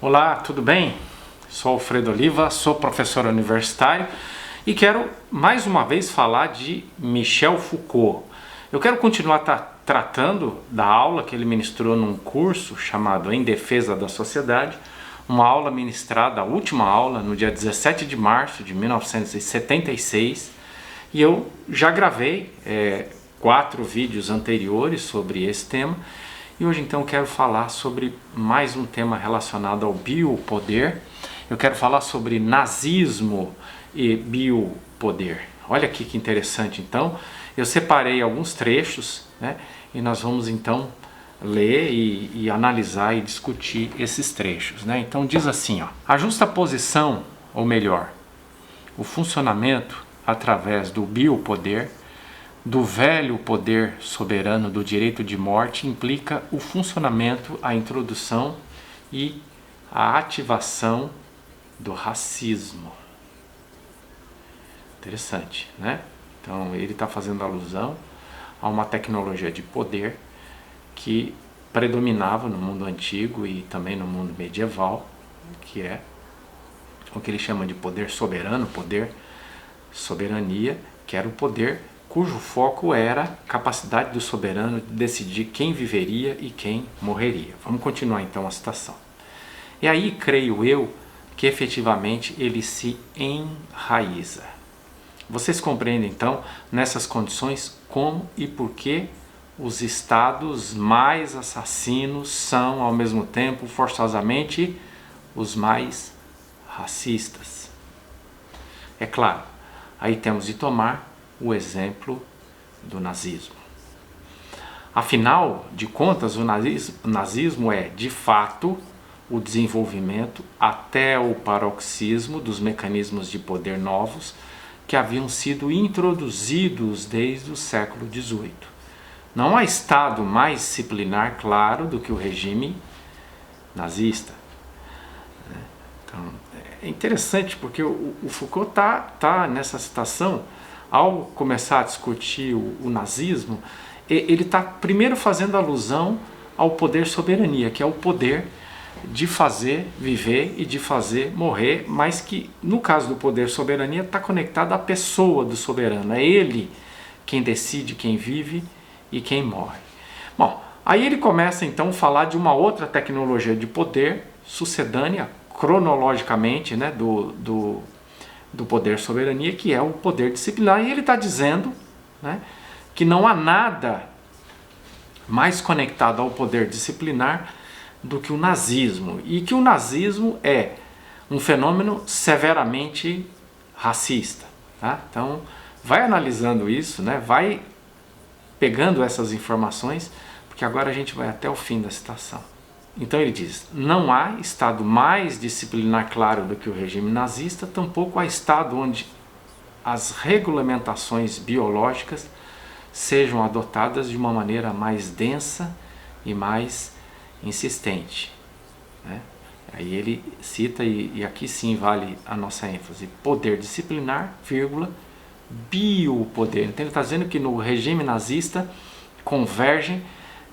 Olá, tudo bem? Sou Alfredo Oliva, sou professor universitário e quero mais uma vez falar de Michel Foucault. Eu quero continuar tratando da aula que ele ministrou num curso chamado Em Defesa da Sociedade, uma aula ministrada, a última aula, no dia 17 de março de 1976, e eu já gravei 4 vídeos anteriores sobre esse tema. E hoje então quero falar sobre mais um tema relacionado ao biopoder. Eu quero falar sobre nazismo e biopoder. Olha aqui que interessante. Então, eu separei alguns trechos, né, e nós vamos então ler e analisar e discutir esses trechos, né? Então diz assim, ó: a justaposição, ou melhor, o funcionamento através do biopoder do velho poder soberano do direito de morte implica o funcionamento, a introdução e a ativação do racismo. Interessante, né? Então ele está fazendo alusão a uma tecnologia de poder que predominava no mundo antigo e também no mundo medieval, que é o que ele chama de poder soberano, poder soberania, que era o poder cujo foco era a capacidade do soberano de decidir quem viveria e quem morreria. Vamos continuar então a citação. E aí, creio eu, que efetivamente ele se enraiza. Vocês compreendem então, nessas condições, como e por que os estados mais assassinos são, ao mesmo tempo, forçosamente, os mais racistas. É claro, aí temos de tomar o exemplo do nazismo. Afinal de contas, o nazismo é, de fato, o desenvolvimento até o paroxismo dos mecanismos de poder novos que haviam sido introduzidos desde o século XVIII. Não há estado mais disciplinar, claro, do que o regime nazista. Então, é interessante porque o Foucault tá nessa citação. Ao começar a discutir o nazismo, ele está primeiro fazendo alusão ao poder soberania, que é o poder de fazer viver e de fazer morrer, mas que, no caso do poder soberania, está conectado à pessoa do soberano. É ele quem decide quem vive e quem morre. Bom, aí ele começa então a falar de uma outra tecnologia de poder sucedânea, cronologicamente, né, do poder soberania, que é o poder disciplinar, e ele está dizendo, né, que não há nada mais conectado ao poder disciplinar do que o nazismo, e que o nazismo é um fenômeno severamente racista. Tá? Então, vai analisando isso, né, vai pegando essas informações, porque agora a gente vai até o fim da citação. Então ele diz, não há estado mais disciplinar claro do que o regime nazista, tampouco há estado onde as regulamentações biológicas sejam adotadas de uma maneira mais densa e mais insistente. Né? Aí ele cita, e aqui sim vale a nossa ênfase, poder disciplinar, vírgula, biopoder. Então ele está dizendo que no regime nazista convergem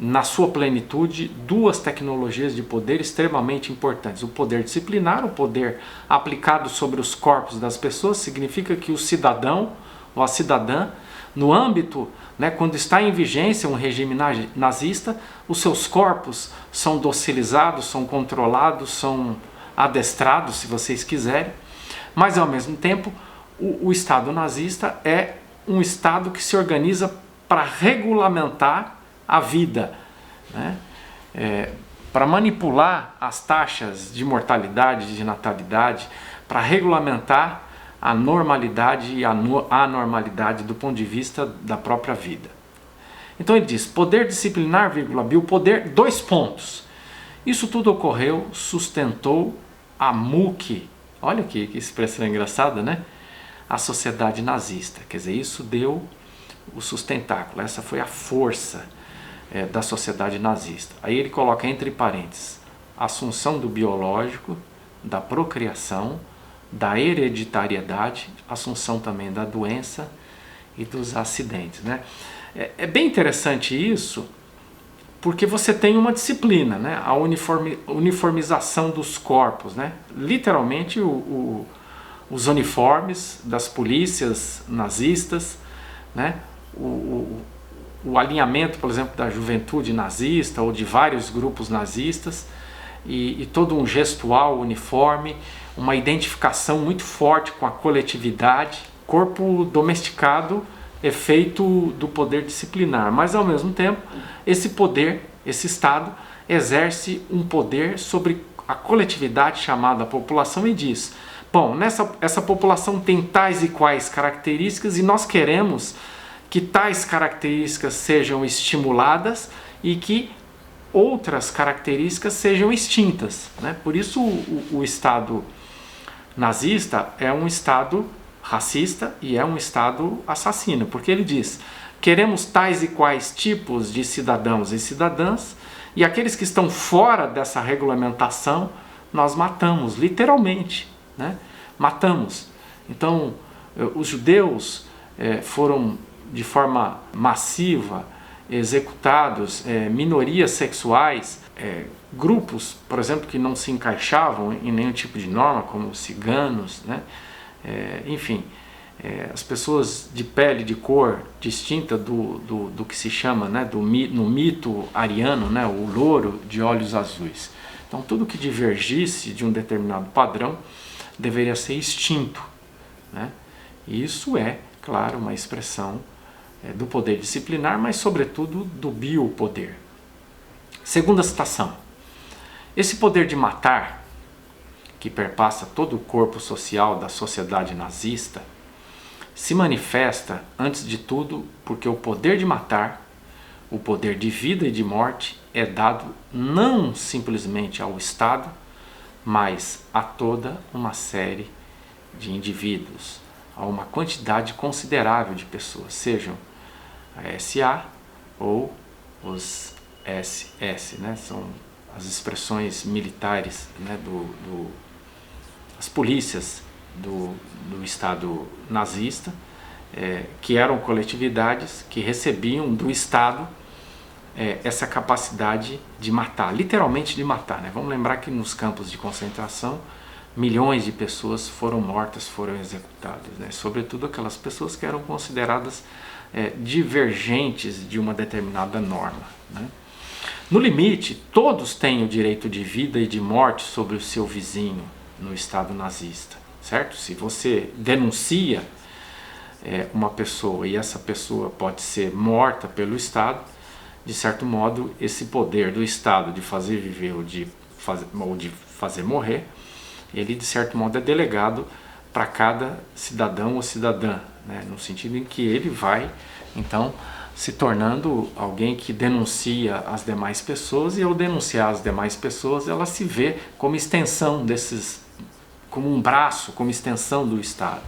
na sua plenitude duas tecnologias de poder extremamente importantes. O poder disciplinar, o poder aplicado sobre os corpos das pessoas, significa que o cidadão ou a cidadã, no âmbito, né, quando está em vigência um regime nazista, os seus corpos são docilizados, são controlados, são adestrados, se vocês quiserem, mas ao mesmo tempo o Estado nazista é um Estado que se organiza para regulamentar a vida, né? Para manipular as taxas de mortalidade, de natalidade, para regulamentar a normalidade e a anormalidade do ponto de vista da própria vida. Então ele diz, poder disciplinar, biopoder, 2 pontos. Isso tudo ocorreu, sustentou a MUC, olha que expressão engraçada, né? A sociedade nazista, quer dizer, isso deu o sustentáculo, essa foi a força da sociedade nazista. Aí ele coloca entre parênteses a assunção do biológico, da procriação, da hereditariedade, assunção também da doença e dos acidentes. Né? É bem interessante isso, porque você tem uma disciplina, né? A uniformização dos corpos, né? Literalmente os uniformes das polícias nazistas, né? O alinhamento, por exemplo, da juventude nazista ou de vários grupos nazistas, e todo um gestual uniforme, uma identificação muito forte com a coletividade, corpo domesticado, efeito do poder disciplinar, mas ao mesmo tempo esse poder, esse Estado, exerce um poder sobre a coletividade chamada população e diz: bom, essa população tem tais e quais características e nós queremos que tais características sejam estimuladas e que outras características sejam extintas, né? Por isso o Estado nazista é um Estado racista e é um Estado assassino, porque ele diz: queremos tais e quais tipos de cidadãos e cidadãs, e aqueles que estão fora dessa regulamentação nós matamos, literalmente, né? Matamos. Então os judeus foram de forma massiva executados, minorias sexuais, grupos, por exemplo, que não se encaixavam em nenhum tipo de norma, como os ciganos, né? Enfim, as pessoas de pele, de cor distinta do que se chama, né, no mito ariano, né, o louro de olhos azuis. Então tudo que divergisse de um determinado padrão deveria ser extinto, né? E isso é, claro, uma expressão do poder disciplinar, mas sobretudo do biopoder. Segunda citação: esse poder de matar, que perpassa todo o corpo social da sociedade nazista, se manifesta, antes de tudo, porque o poder de matar, o poder de vida e de morte, é dado não simplesmente ao Estado, mas a toda uma série de indivíduos, a uma quantidade considerável de pessoas, sejam a SA ou os SS, né? São as expressões militares, né, as polícias do Estado nazista, que eram coletividades que recebiam do Estado essa capacidade de matar, literalmente de matar, né? Vamos lembrar que nos campos de concentração milhões de pessoas foram mortas, foram executadas, né? Sobretudo aquelas pessoas que eram consideradas divergentes de uma determinada norma, né? No limite, todos têm o direito de vida e de morte sobre o seu vizinho no Estado nazista, certo? Se você denuncia uma pessoa e essa pessoa pode ser morta pelo Estado, de certo modo esse poder do Estado de fazer viver ou de fazer morrer, ele de certo modo é delegado para cada cidadão ou cidadã, né? No sentido em que ele vai então se tornando alguém que denuncia as demais pessoas, e ao denunciar as demais pessoas ela se vê como extensão como um braço, como extensão do Estado.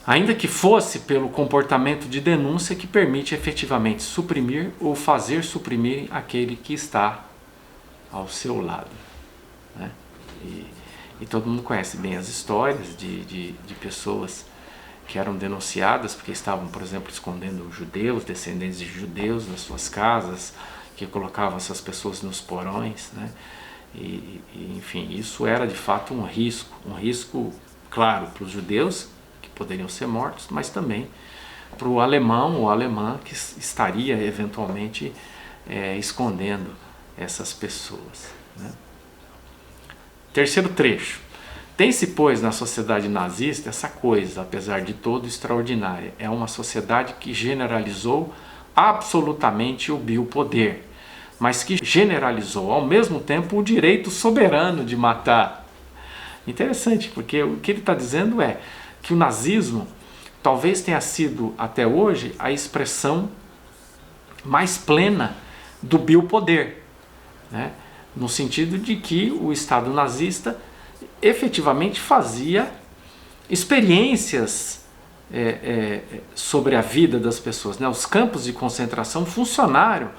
Ainda que fosse pelo comportamento de denúncia que permite efetivamente suprimir ou fazer suprimir aquele que está ao seu lado, né? E todo mundo conhece bem as histórias de pessoas que eram denunciadas porque estavam, por exemplo, escondendo judeus, descendentes de judeus nas suas casas, que colocavam essas pessoas nos porões, né? Enfim, isso era de fato um risco, claro, para os judeus, que poderiam ser mortos, mas também para o alemão ou alemã que estaria eventualmente escondendo essas pessoas, né? Terceiro trecho: tem-se, pois, na sociedade nazista essa coisa, apesar de todo, extraordinária. É uma sociedade que generalizou absolutamente o biopoder, mas que generalizou ao mesmo tempo o direito soberano de matar. Interessante, porque o que ele está dizendo é que o nazismo talvez tenha sido até hoje a expressão mais plena do biopoder, né? No sentido de que o Estado nazista efetivamente fazia experiências sobre a vida das pessoas, né? Os campos de concentração funcionaram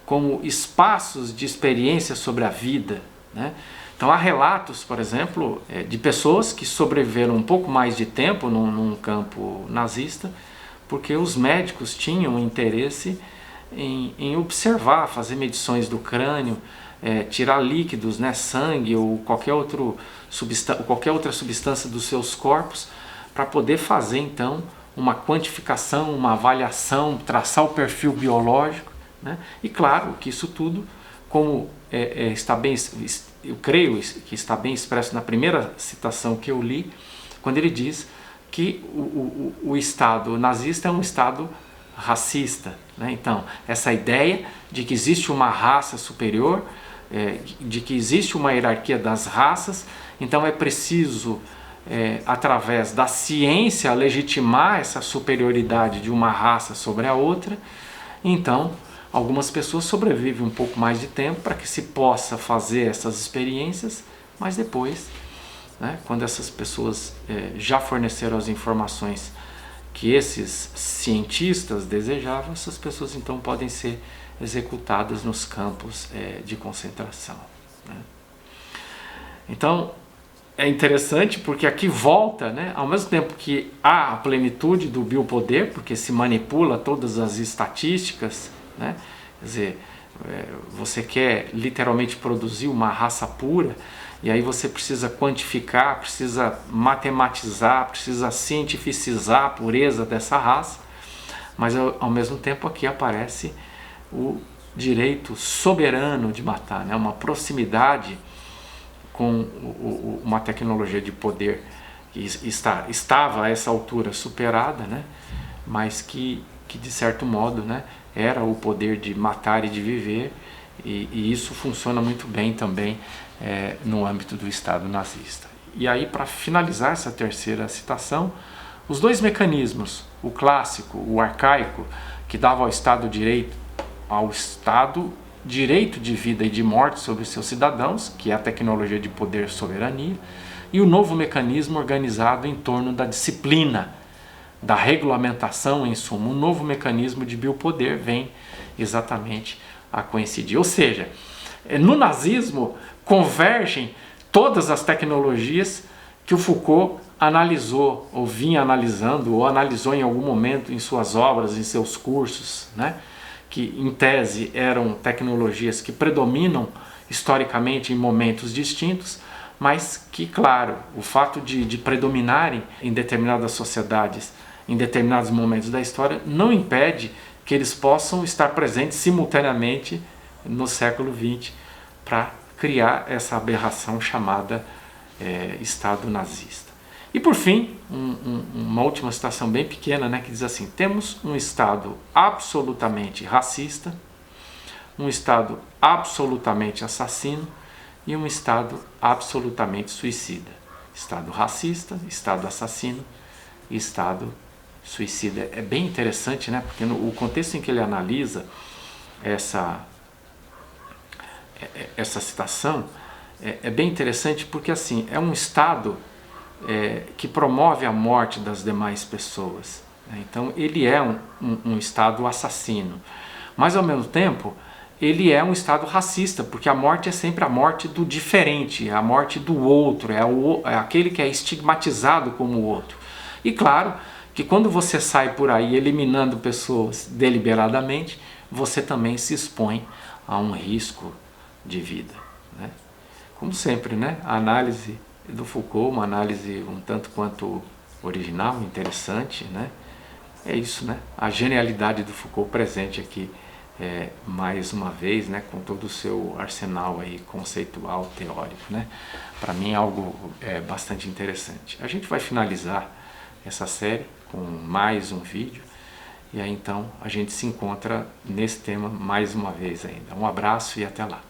como espaços de experiência sobre a vida, né? Então há relatos, por exemplo, de pessoas que sobreviveram um pouco mais de tempo num campo nazista, porque os médicos tinham interesse em observar, fazer medições do crânio, tirar líquidos, né, sangue ou qualquer outra substância dos seus corpos, para poder fazer então uma quantificação, uma avaliação, traçar o perfil biológico, né? E claro que isso tudo, como está bem, eu creio que está bem expresso na primeira citação que eu li, quando ele diz que o Estado nazista é um Estado racista, né? Então, essa ideia de que existe uma raça superior, de que existe uma hierarquia das raças, então é preciso, através da ciência, legitimar essa superioridade de uma raça sobre a outra. Então, algumas pessoas sobrevivem um pouco mais de tempo para que se possa fazer essas experiências, mas depois, né, quando essas pessoas já forneceram as informações que esses cientistas desejavam, essas pessoas então podem ser executadas nos campos de concentração, né? Então é interessante porque aqui volta, né, ao mesmo tempo que há a plenitude do biopoder, porque se manipula todas as estatísticas, né? Quer dizer, você quer literalmente produzir uma raça pura, e aí você precisa quantificar, precisa matematizar, precisa cientificizar a pureza dessa raça, mas ao mesmo tempo aqui aparece o direito soberano de matar, né? Uma proximidade com uma tecnologia de poder que estava a essa altura superada, né? Mas que de certo modo, né, era o poder de matar e de viver, e isso funciona muito bem também no âmbito do Estado nazista. E aí, para finalizar essa terceira citação, os dois mecanismos, o clássico, o arcaico, que dava ao Estado direito de vida e de morte sobre seus cidadãos, que é a tecnologia de poder e soberania, e o novo mecanismo organizado em torno da disciplina, da regulamentação, em suma, um novo mecanismo de biopoder vem exatamente a coincidir. Ou seja, no nazismo convergem todas as tecnologias que o Foucault analisou, ou vinha analisando, ou analisou em algum momento em suas obras, em seus cursos, né? Que em tese eram tecnologias que predominam historicamente em momentos distintos, mas que, claro, o fato de predominarem em determinadas sociedades, em determinados momentos da história, não impede que eles possam estar presentes simultaneamente no século XX para criar essa aberração chamada Estado nazista. E por fim, uma última citação bem pequena, né, que diz assim: temos um Estado absolutamente racista, um Estado absolutamente assassino e um Estado absolutamente suicida. Estado racista, Estado assassino e Estado suicida. É bem interessante, né, porque o contexto em que ele analisa essa citação é bem interessante, porque assim, é um Estado que promove a morte das demais pessoas, né? Então ele é um Estado assassino, mas ao mesmo tempo ele é um Estado racista, porque a morte é sempre a morte do diferente, é a morte do outro, é aquele que é estigmatizado como outro. E claro que quando você sai por aí eliminando pessoas deliberadamente, você também se expõe a um risco de vida, né? Como sempre, né? A análise do Foucault, uma análise um tanto quanto original, interessante, né? É isso, né? A genialidade do Foucault presente aqui, mais uma vez, né? Com todo o seu arsenal aí conceitual, teórico, né? Para mim é algo bastante interessante. A gente vai finalizar essa série com mais um vídeo, e aí então a gente se encontra nesse tema mais uma vez ainda. Um abraço e até lá.